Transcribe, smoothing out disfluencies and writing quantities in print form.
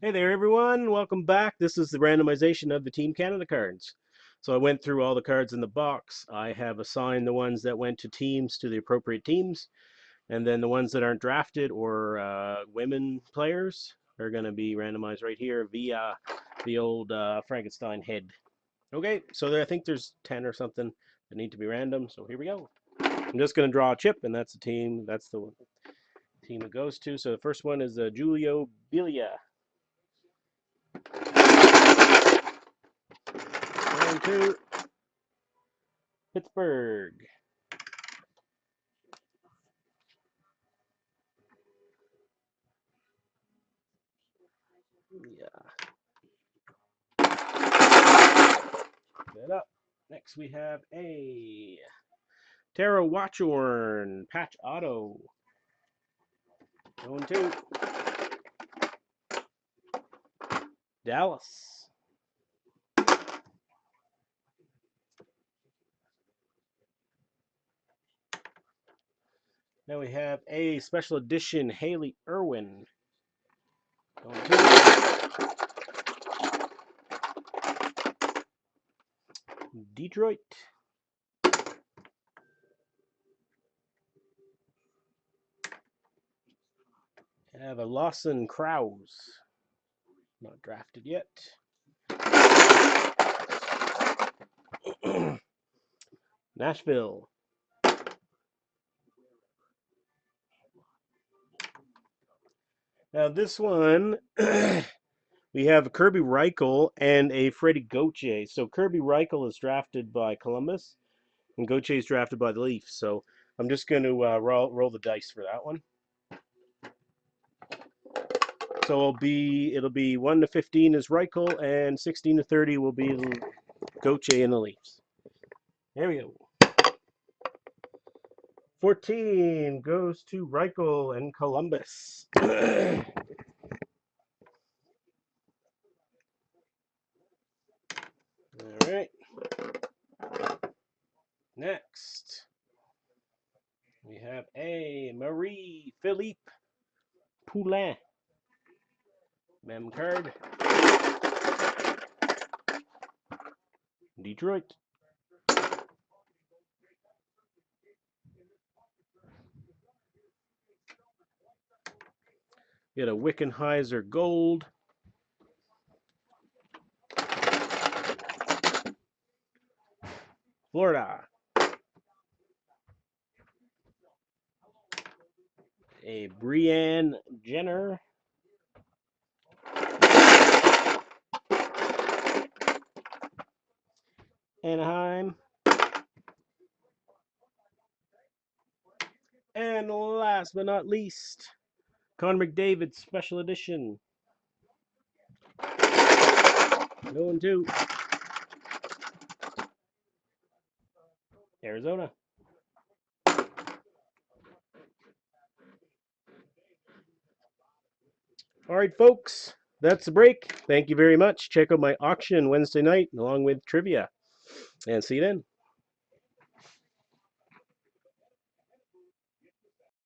Hey there, everyone. Welcome back. This is the randomization of the Team Canada cards. So I went through all the cards in the box. I have assigned the ones that went to teams to the appropriate teams, and then the ones that aren't drafted or women players are going to be randomized right here via the old Frankenstein head. Okay, so I think there's 10 or something that need to be random. So here we go. I'm just going to draw a chip, and that's the team. That's the team it goes to. So the first one is Julio Bilia. Round two, Pittsburgh. Yeah. That up. Next we have a Tara Watchorn patch auto. Going to Dallas. Now we have a special edition Haley Irwin. Going to Detroit. I have a Lawson Krause. Not drafted yet. Nashville. Now this one, we have Kirby Reichel and a Freddie Gauthier. So Kirby Reichel is drafted by Columbus, and Gauthier is drafted by the Leafs. So I'm just going to roll the dice for that one. So it'll be 1 to 15 is Reichel, and 16 to 30 will be Gauthier and the Leafs. There we go. 14 goes to Reichel and Columbus. All right. Next, we have a Marie-Philippe Poulin. Mem card. Detroit. Get a Wickenheiser Gold. Florida. A Brianne Jenner. Anaheim. And last but not least, Connor McDavid Special Edition. Going to Arizona. All right, folks, that's the break. Thank you very much. Check out my auction Wednesday night along with trivia. And see you then.